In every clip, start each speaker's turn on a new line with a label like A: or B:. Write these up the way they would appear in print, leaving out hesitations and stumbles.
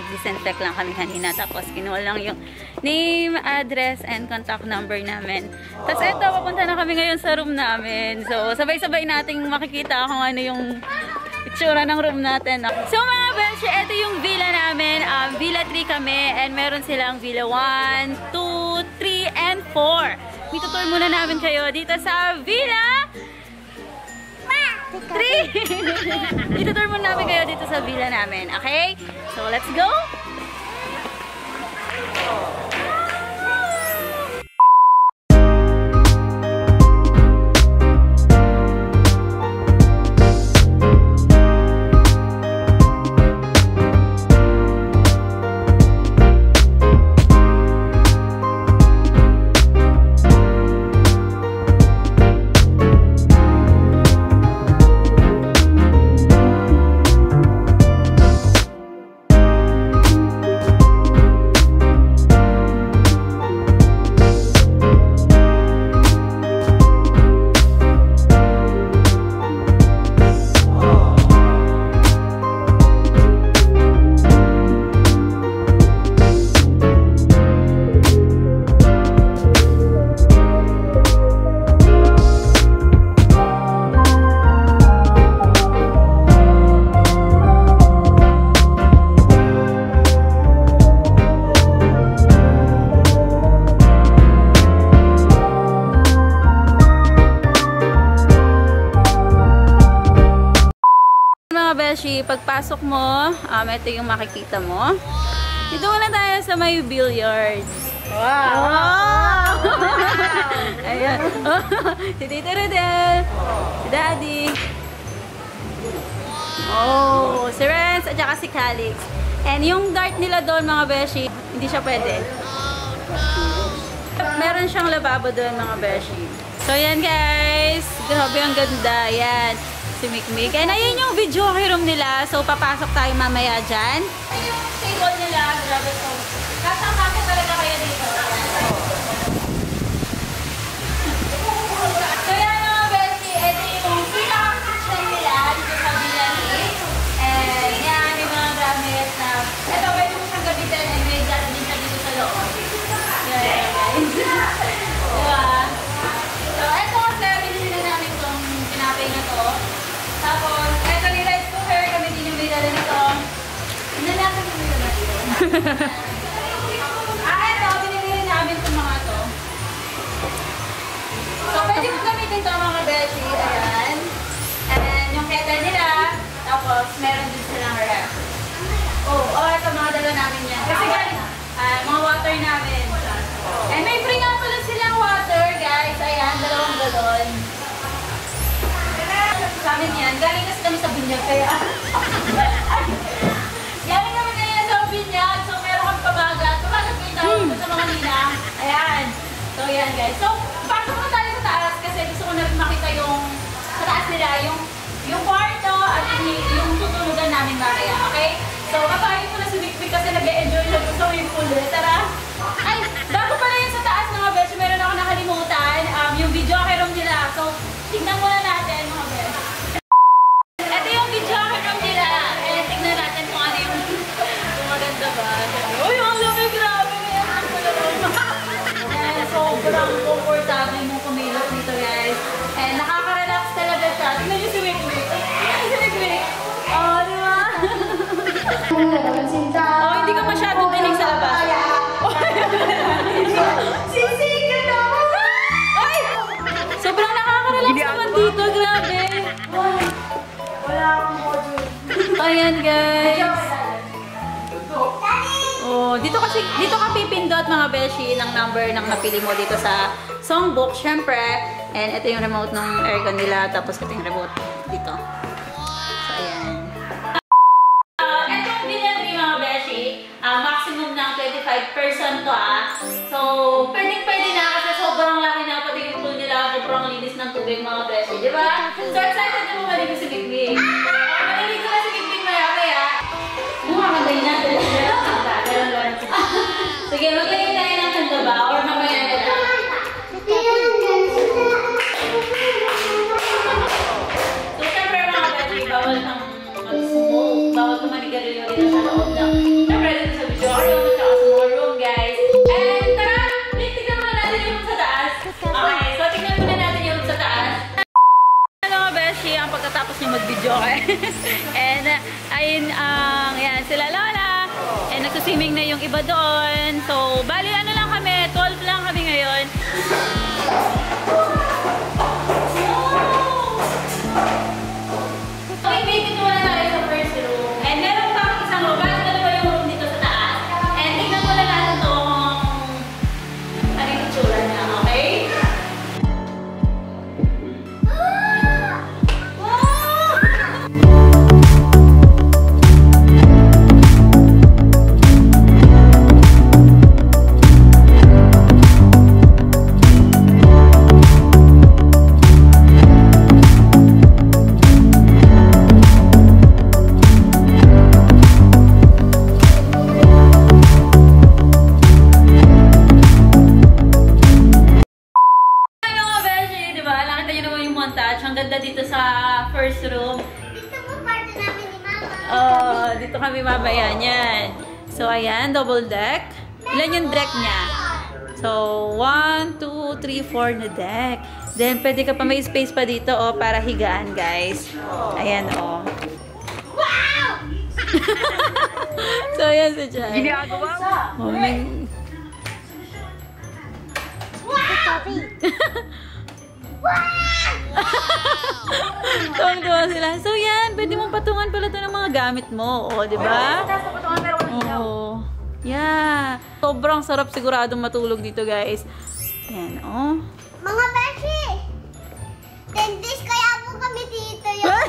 A: nag-disinfect lang kami kanina. Tapos kinuha lang yung name, address, and contact number namin. Tapos eto, papunta na kami ngayon sa room namin. So, sabay-sabay nating makikita kung ano yung itsura ng room natin. So mga beshi, ito yung villa namin. Villa 3 kami, and meron silang Villa 1, 2, 3, and 4. Itutur muna namin kayo dito sa Villa 3. Itutur muna namin kayo dito sa villa namin. Okay? So let's go! Pagpasok mo, ito yung makikita mo. Dito na tayo sa may billiards. Wow! Ayan. Si Tita Rodel. Si Daddy. Oh, si Renz at saka si Calix. And yung dart nila doon, mga beshi, hindi siya pwede. Meron siyang lababo doon, mga beshi. So, yan guys. Grabe ang ganda. Yan. Si Mikmik. And ayun yung video room nila. So, papasok tayo mamaya dyan. Ayun yung table nila. Grabe so. Kasama talaga kayo dito. So, yan mga beshi. Ito yung pinaka-kitchen nila dito sa Villa 3. And yan, may mga gamit na ito, pwede mo siyang gabitin and may gamit din siya dito sa loob. Yan, guys. Diba? So, ito kasi binili na namin itong pinapay na to. Tapos, eto ni rice cooker, kami din yung may dala nito. Inalakan mo yung natin. Eto, binibili namin itong mga to. So, pwede mo gamitin ito mga beshi. Ayan. And then, yung kettle nila. Tapos, meron din silang ref. Ito mga dala namin yan. Kasi guys, mga water namin. And may free nga pala silang water, guys. Ayan, 2 galon. Sa amin yan. Galing kasi kami sa binyag kaya. Galing kami kaya sa binyag. So, meron kami pamagat. Pamagat kayo tayo sa mga ninang. Ayan. So, yan guys. So, pasok na tayo sa taas kasi gusto ko na rin makita yung sa taas nila. Yung kwarto at yung tutulugan namin mamaya. Okay? So, kapagin ko na si Mikmik kasi nag-e-enjoy na sa swimming pool. Tara! Ay! Bago pala yun sa taas mga besh, meron ako nakalimutan. Yung video room nila. So, tignan muna natin mga besh. Ito yung video room nila. Eh, tignan natin kung ano yung maganda ba. Uy, ang lumi, grabe. Sobrang comfortable mong kumilot dito guys. And nakaka-relax talaga siya. Tignan nyo si Mikmik. Si Mikmik. Di ba? Hindi ka masyadong dinig sa labas. Sisig ka na! Ay! Sobrang nakaka-relax naman dito. Grabe. Wala akong module. Ayan guys. Dito ka pipindot mga beshi ng number ng napili mo dito sa songbook, syempre. And ito yung remote ng aircon nila. Tapos ito yung remote dito. So, ayan. Ito yung Villa 3 mga beshi. Maximum ng 25 person to So, pwede na kasi sobrang laki na pati yung pool nila. Sobrang linis ng tubig mga beshi. Diba? So, excited na mo maligo si Mikmik. Maligo na si Mikmik maya-maya. Makakagay na. Sige, magpagay tayo ng kanta ba? Or mamaya na lang? So, syempre mga beshi, bawal kang mag-smoke. Bawal kang manigarilyo dito sa loob lang. Syempre, Kain ang, yan, sila Lola. And nagsuswimming na yung iba doon. So, bali ano lang kami, 12 lang kami ngayon. Okay, baby, ito na tayo sa first room. And meron pa isang room. Bali dalawa yung room dito sa taas. And tingnan mo na natin itong ano yung itsura niya, okay? Ang ganda dito sa first room.
B: Dito po parte namin ni Mama.
A: Oh, dito kami mamaya yan. So, ayan, double deck. Ilan yung deck niya? So, 1, 2, 3, 4 na deck. Then, pwede ka pa may space pa dito, oh, para higaan, guys. Ayan, oh.
B: Wow!
A: So, ayan sa dyan.
C: Ginagawa mo?
A: Oh, may...
B: Wow!
A: Tuwang-tuwa sila. So, yan. Pwede mong patungan pala ito ng mga gamit mo. O, di ba? Oo. Yeah. Sobrang sarap siguradong matulog dito, guys. Yan, oh.
B: Mga beshi! 10 days kaya po kami dito yun.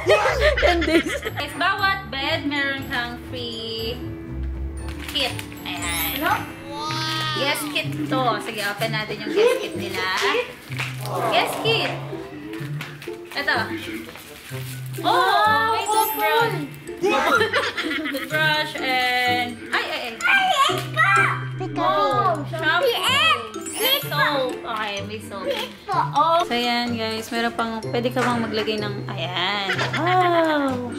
A: 10 days. Guys, bawat bed, meron kang free kit. Ayan.
B: Ano?
A: Guest kit to. Sige, open natin yung guest kit nila. Guest kit. Ito. Oh, may toothbrush. Toothbrush and... Ay! Oh, shampoo. And soap. Okay, may soap. Oh. So, ayan guys. Meron pang... Pwede ka bang maglagay ng... Ayan. Wow.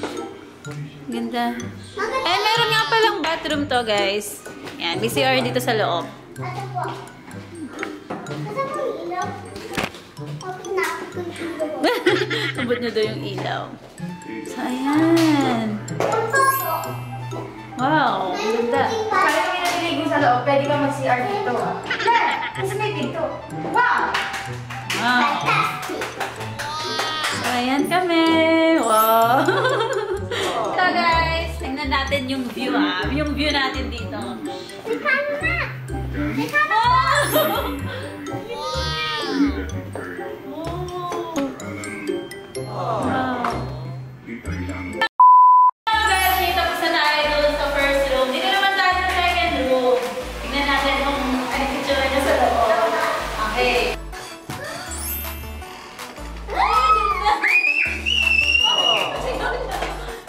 A: Ganda. And meron nga palang bathroom to, guys. Ayan. May CR dito sa loob.
B: Ito po. Ito po yung ilaw. Open na ako yung ilaw.
A: Abot nyo daw yung ilaw. So, ayan. Wow. Ang ganda.
C: Kaya kami naliligo sa loob, pwede ka mag-CR dito. Kasi may pinto. Wow!
A: Wow. So, ayan kami. Wow. So, guys, tingnan natin yung view, ah. Yung view natin dito.
B: Ikaw na!
A: Wow! Wow. Guys, tapos na tayo doon sa first room. Dito naman tayo sa second room. Tingnan natin kung ano yung picture niya sa loob. Okay.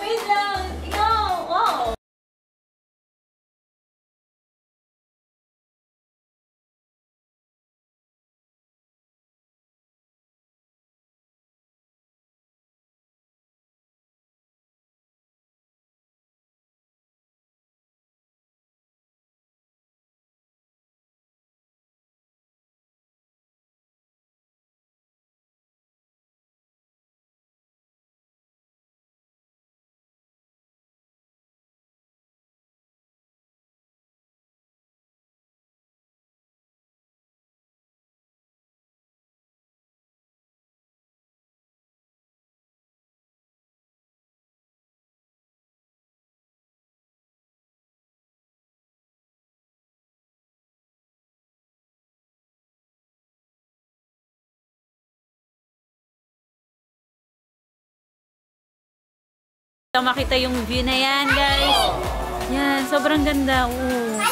A: Wait lang. Ikaw. Wow. Makita yung view na yan, guys. Yan, sobrang ganda. Oo.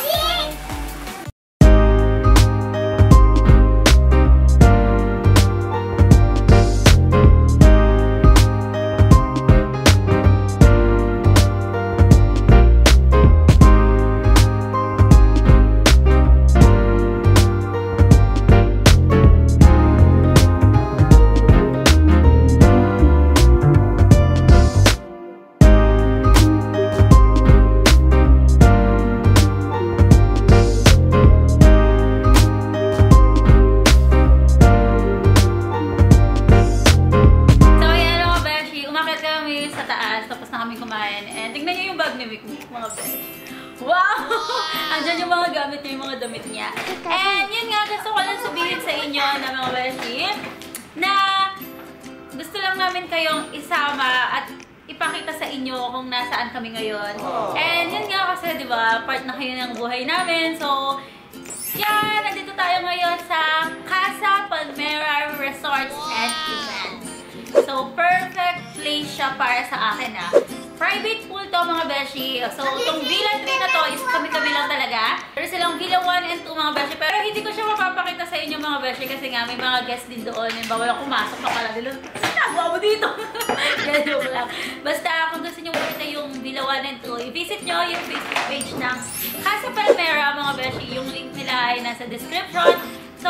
A: bag ni Mikmik, mga beshi. Wow! Andyan yung mga gamit niya, yung mga damit niya. And yun nga, gusto ko lang sabihin sa inyo na mga beshi, na gusto lang namin kayong isama at ipakita sa inyo kung nasaan kami ngayon. And yun nga kasi, di ba, part na kayo ng buhay namin. So, yan, nandito tayo ngayon sa Casa Palmera Resorts and Events. So, perfect place siya para sa akin, ah. Private pool to, mga beshi. So, itong Villa 3 na to is kami-kami lang talaga. Pero silang Villa 1 and 2, mga beshi. Pero hindi ko siya mapapakita sa inyo, mga beshi, kasi nga may mga guests din doon. Yung bawal ako pumasok na pala nila. Nagawa mo dito! Joke lang. Basta, kung gusto nyo makita yung Villa 1 and 2, i-visit nyo yung Facebook page ng Casa Palmera, mga beshi. Yung link nila ay nasa description. So,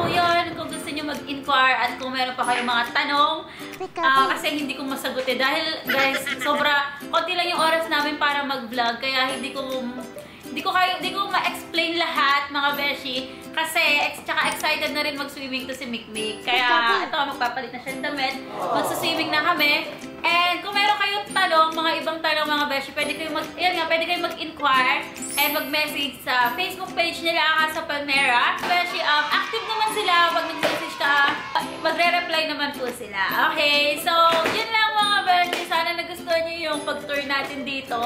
A: yun, kung gusto nyo mag-inquire at kung meron pa kayong mga tanong, kasi hindi ko masagot eh. Dahil, guys, konti lang yung oras namin para mag-vlog, kaya hindi ko ma-explain lahat, mga beshi. Kasi, tsaka excited na rin mag-swimming to si Mikmik. Kaya, ito, magpapalit na siya ng damit. Mag-swimming na kami. And kung meron kayong tanong, mga ibang tanong, mga beshi, pwede kayong mag-inquire and mag-message sa Facebook page nila, Casa Palmera. Beshi, active naman sila. Pag nag-message ka, magre-reply naman po sila. Okay, so, yun lang, mga beshi. Sana nagustuhan nyo yung pag-tour natin dito.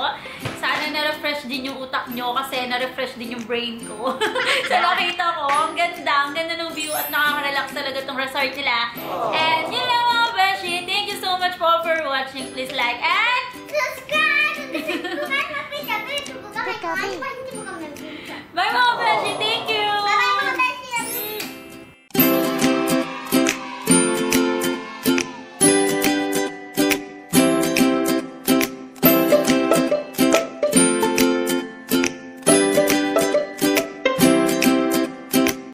A: Sana na-refresh din yung utak nyo kasi na-refresh din yung brain ko. So, nakita ko, ang ganda ng view at nakaka-relax talaga tong resort nila. And yun lang, mga beshi. Thank you so much po for watching. Please like and
B: subscribe!